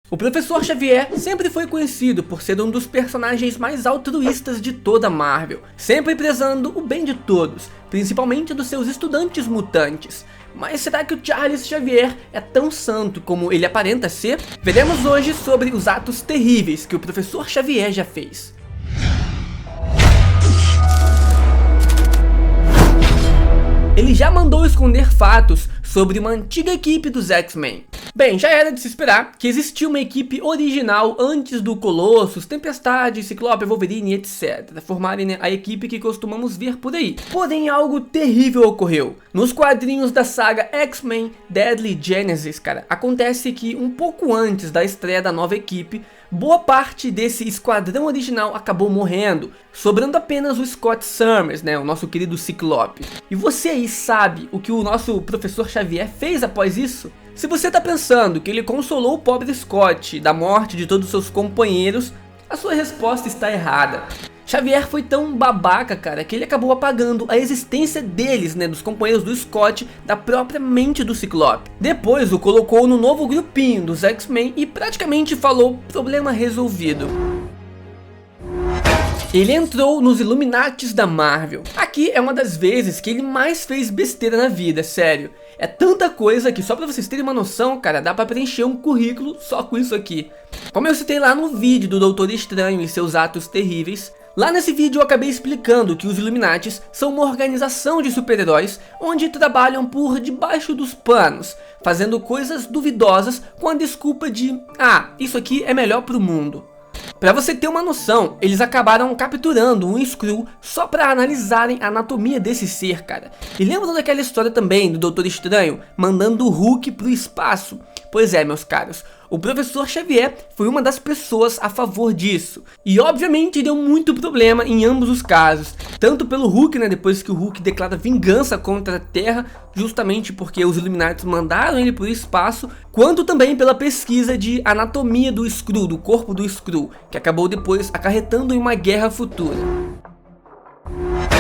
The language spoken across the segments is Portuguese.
O Professor Xavier sempre foi conhecido por ser um dos personagens mais altruístas de toda a Marvel, sempre prezando o bem de todos, principalmente dos seus estudantes mutantes. Mas será que o Charles Xavier é tão santo como ele aparenta ser? Veremos hoje sobre os atos terríveis que o Professor Xavier já fez. Ele já mandou esconder fatos sobre uma antiga equipe dos X-Men. Bem, já era de se esperar que existia uma equipe original antes do Colossus, Tempestade, Ciclope, Wolverine, etc. formarem a equipe que costumamos ver por aí. Porém, algo terrível ocorreu. Nos quadrinhos da saga X-Men Deadly Genesis, cara, acontece que um pouco antes da estreia da nova equipe, boa parte desse esquadrão original acabou morrendo, sobrando apenas o Scott Summers, o nosso querido Ciclope. E você aí sabe o que o nosso Professor Xavier fez após isso? Se você tá pensando que ele consolou o pobre Scott da morte de todos os seus companheiros, a sua resposta está errada. Xavier foi tão babaca, cara, que ele acabou apagando a existência deles, dos companheiros do Scott, da própria mente do Ciclope. Depois o colocou no novo grupinho dos X-Men e praticamente falou: problema resolvido. Ele entrou nos Illuminates da Marvel. Aqui é uma das vezes que ele mais fez besteira na vida, sério. É tanta coisa que só pra vocês terem uma noção, cara, dá pra preencher um currículo só com isso aqui. Como eu citei lá no vídeo do Doutor Estranho e seus atos terríveis, lá nesse vídeo eu acabei explicando que os Illuminates são uma organização de super-heróis onde trabalham por debaixo dos panos, fazendo coisas duvidosas com a desculpa de isso aqui é melhor pro mundo. Pra você ter uma noção, eles acabaram capturando um Skrull só pra analisarem a anatomia desse ser, cara. E lembram daquela história também do Doutor Estranho mandando o Hulk pro espaço? Pois é, meus caros, o Professor Xavier foi uma das pessoas a favor disso. E obviamente deu muito problema em ambos os casos. Tanto pelo Hulk, depois que o Hulk declara vingança contra a Terra, justamente porque os Illuminates mandaram ele pro espaço, quanto também pela pesquisa de anatomia do Skrull, do corpo do Skrull, que acabou depois acarretando em uma guerra futura.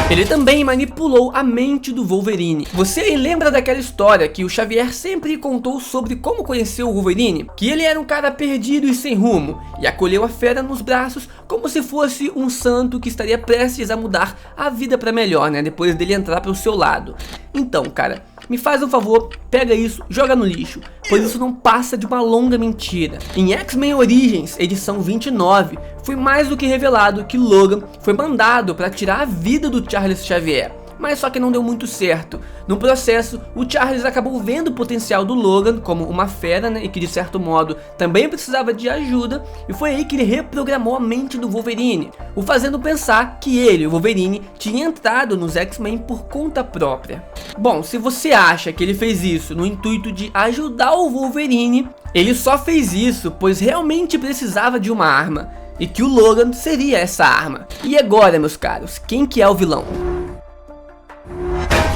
Ele também manipulou a mente do Wolverine. Você lembra daquela história que o Xavier sempre contou sobre como conheceu o Wolverine? Que ele era um cara perdido e sem rumo, e acolheu a fera nos braços como se fosse um santo que estaria prestes a mudar a vida para melhor, depois dele entrar pro seu lado. Então, cara, me faz um favor, pega isso, joga no lixo, pois isso não passa de uma longa mentira. Em X-Men Origins, edição 29, foi mais do que revelado que Logan foi mandado para tirar a vida do Charles Xavier. Mas só que não deu muito certo. No processo, o Charles acabou vendo o potencial do Logan como uma fera, e que de certo modo também precisava de ajuda, e foi aí que ele reprogramou a mente do Wolverine, o fazendo pensar que ele, o Wolverine, tinha entrado nos X-Men por conta própria. Bom, se você acha que ele fez isso no intuito de ajudar o Wolverine, ele só fez isso pois realmente precisava de uma arma, e que o Logan seria essa arma. E agora, meus caros, quem que é o vilão?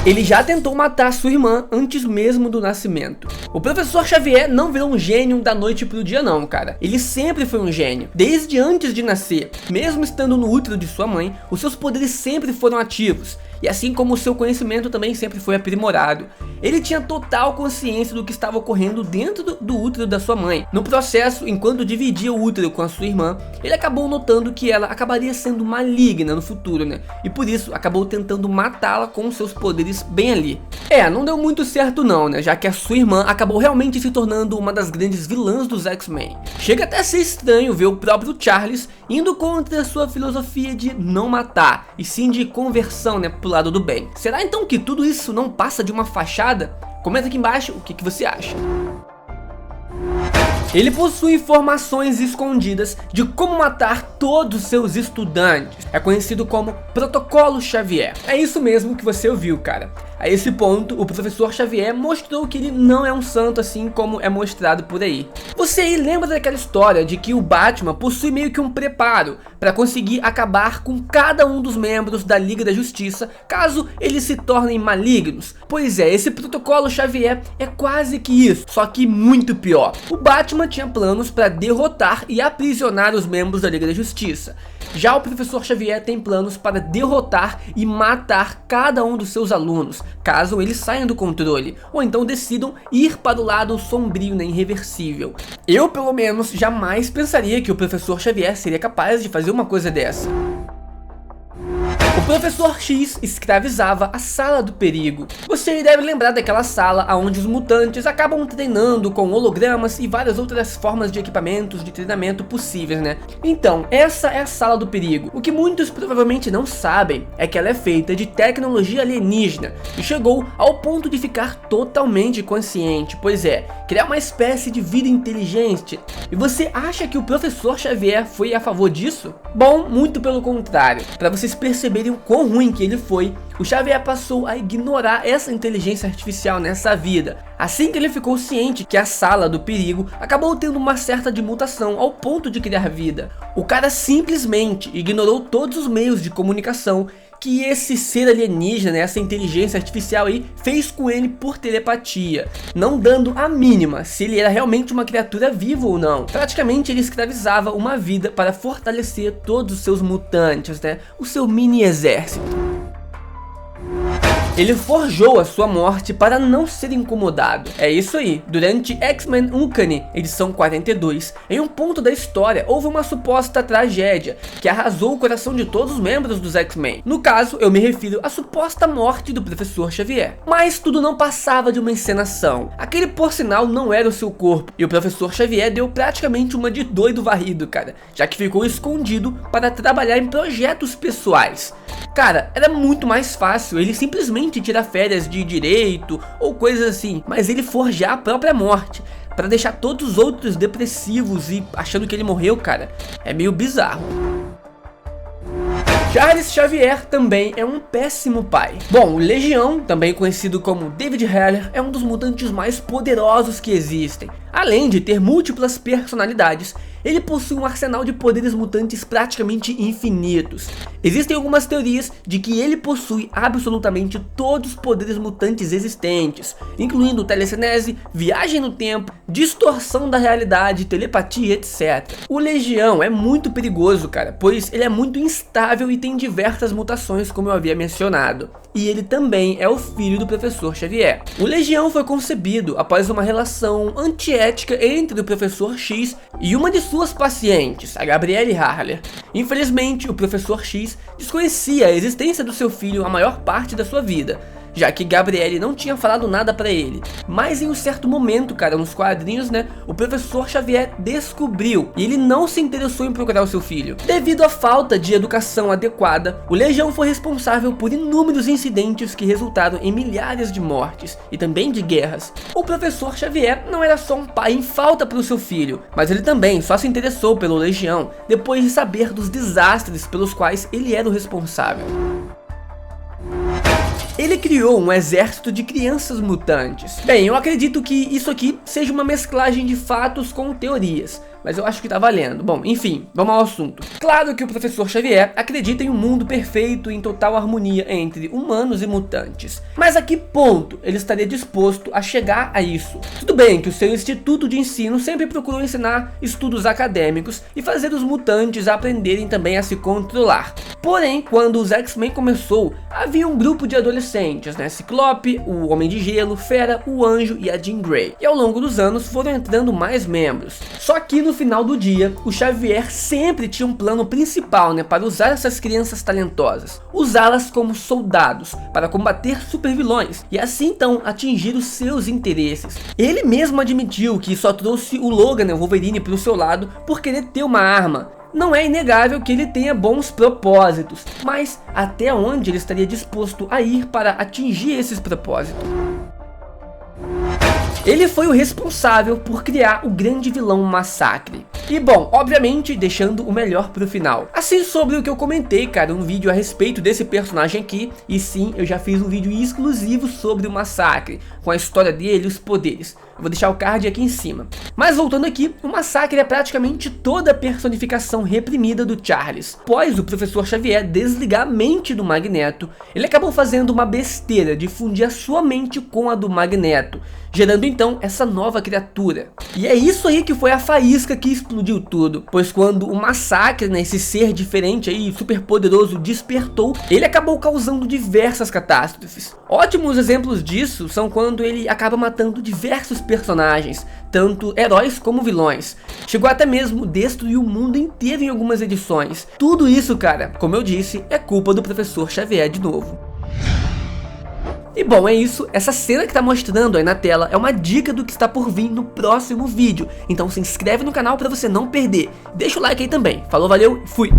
Ele já tentou matar sua irmã antes mesmo do nascimento. O Professor Xavier não virou um gênio da noite pro dia não, cara. Ele sempre foi um gênio, desde antes de nascer. Mesmo estando no útero de sua mãe, os seus poderes sempre foram ativos. E assim como o seu conhecimento também sempre foi aprimorado. Ele tinha total consciência do que estava ocorrendo dentro do útero da sua mãe. No processo, enquanto dividia o útero com a sua irmã, ele acabou notando que ela acabaria sendo maligna no futuro, E por isso acabou tentando matá-la com seus poderes bem ali. Não deu muito certo não, já que a sua irmã acabou realmente se tornando uma das grandes vilãs dos X-Men. Chega até a ser estranho ver o próprio Charles indo contra a sua filosofia de não matar, e sim de conversão, pro lado do bem. Será então que tudo isso não passa de uma fachada? Comenta aqui embaixo o que você acha. Ele possui informações escondidas de como matar todos os seus estudantes. É conhecido como Protocolo Xavier. É isso mesmo que você ouviu, cara. A esse ponto, o Professor Xavier mostrou que ele não é um santo assim como é mostrado por aí. Você aí lembra daquela história de que o Batman possui meio que um preparo para conseguir acabar com cada um dos membros da Liga da Justiça caso eles se tornem malignos? Pois é, esse Protocolo Xavier é quase que isso, só que muito pior. O Batman tinha planos para derrotar e aprisionar os membros da Liga da Justiça. Já o Professor Xavier tem planos para derrotar e matar cada um dos seus alunos, caso eles saiam do controle, ou então decidam ir para o lado sombrio, né, irreversível. Eu, pelo menos, jamais pensaria que o Professor Xavier seria capaz de fazer uma coisa dessa. O Professor X escravizava a Sala do Perigo. Você deve lembrar daquela sala onde os mutantes acabam treinando com hologramas e várias outras formas de equipamentos de treinamento possíveis, né? Então, essa é a Sala do Perigo. O que muitos provavelmente não sabem é que ela é feita de tecnologia alienígena e chegou ao ponto de ficar totalmente consciente, pois é, criar uma espécie de vida inteligente. E você acha que o Professor Xavier foi a favor disso? Bom, muito pelo contrário. Para vocês perceberem o quão ruim que ele foi, o Xavier passou a ignorar essa inteligência artificial nessa vida. Assim que ele ficou ciente que a Sala do Perigo acabou tendo uma certa de mutação ao ponto de criar vida, o cara simplesmente ignorou todos os meios de comunicação que esse ser alienígena, essa inteligência artificial aí, fez com ele por telepatia, não dando a mínima se ele era realmente uma criatura viva ou não. Praticamente ele escravizava uma vida para fortalecer todos os seus mutantes, né? O seu mini exército. Ele forjou a sua morte para não ser incomodado. É isso aí, durante X-Men Uncanny, edição 42, em um ponto da história houve uma suposta tragédia que arrasou o coração de todos os membros dos X-Men. No caso, eu me refiro à suposta morte do Professor Xavier. Mas tudo não passava de uma encenação. Aquele, por sinal, não era o seu corpo, e o Professor Xavier deu praticamente uma de doido varrido, cara, já que ficou escondido para trabalhar em projetos pessoais. Cara, era muito mais fácil ele simplesmente tirar férias de direito ou coisas assim, mas ele forjar a própria morte para deixar todos os outros depressivos e achando que ele morreu, cara, é meio bizarro. Charles Xavier também é um péssimo pai. Bom, o Legião, também conhecido como David Haller, é um dos mutantes mais poderosos que existem. Além de ter múltiplas personalidades, ele possui um arsenal de poderes mutantes praticamente infinitos. Existem algumas teorias de que ele possui absolutamente todos os poderes mutantes existentes, incluindo telecinese, viagem no tempo, distorção da realidade, telepatia, etc. O Legião é muito perigoso, cara, pois ele é muito instável e tem diversas mutações, como eu havia mencionado. E ele também é o filho do Professor Xavier. O Legião foi concebido após uma relação antiética entre o Professor X e uma de suas pacientes, a Gabrielle Harler. Infelizmente, o Professor X desconhecia a existência do seu filho a maior parte da sua vida, já que Gabrielle não tinha falado nada pra ele. Mas em um certo momento, cara, nos quadrinhos, né, o Professor Xavier descobriu e ele não se interessou em procurar o seu filho. Devido à falta de educação adequada, o Legião foi responsável por inúmeros incidentes que resultaram em milhares de mortes e também de guerras. O Professor Xavier não era só um pai em falta para o seu filho, mas ele também só se interessou pelo Legião depois de saber dos desastres pelos quais ele era o responsável. Ele criou um exército de crianças mutantes. Bem, eu acredito que isso aqui seja uma mesclagem de fatos com teorias, mas eu acho que tá valendo. Bom, enfim, vamos ao assunto. Claro que o Professor Xavier acredita em um mundo perfeito em total harmonia entre humanos e mutantes. Mas a que ponto ele estaria disposto a chegar a isso? Tudo bem que o seu instituto de ensino sempre procurou ensinar estudos acadêmicos e fazer os mutantes aprenderem também a se controlar. Porém, quando os X-Men começou, havia um grupo de adolescentes, né? Ciclope, o Homem de Gelo, Fera, o Anjo e a Jean Grey. E ao longo dos anos foram entrando mais membros. Só que no final do dia, o Xavier sempre tinha um plano principal, né, para usar essas crianças talentosas, usá-las como soldados para combater supervilões e assim então atingir os seus interesses. Ele mesmo admitiu que só trouxe o Logan, né, o Wolverine, para o seu lado por querer ter uma arma. Não é inegável que ele tenha bons propósitos, mas até onde ele estaria disposto a ir para atingir esses propósitos? Ele foi o responsável por criar o grande vilão Massacre. E bom, obviamente deixando o melhor pro final. Assim, sobre o que eu comentei, cara, um vídeo a respeito desse personagem aqui. E sim, eu já fiz um vídeo exclusivo sobre o Massacre, com a história dele e os poderes. vou deixar o card aqui em cima. Mas voltando aqui, o massacre é praticamente toda a personificação reprimida do Charles. Após o professor Xavier desligar a mente do Magneto, ele acabou fazendo uma besteira de fundir a sua mente com a do Magneto, gerando então essa nova criatura. E é isso aí que foi a faísca que explodiu tudo, pois quando o massacre, né, esse ser diferente aí, super poderoso, despertou, ele acabou causando diversas catástrofes. Ótimos exemplos disso são quando ele acaba matando diversos personagens, tanto heróis como vilões. Chegou até mesmo destruir o mundo inteiro em algumas edições. Tudo isso, cara, como eu disse, é culpa do professor Xavier de novo. E bom, é isso, essa cena que tá mostrando aí na tela é uma dica do que está por vir no próximo vídeo. Então se inscreve no canal pra você não perder. Deixa o like aí também. Falou, valeu, fui!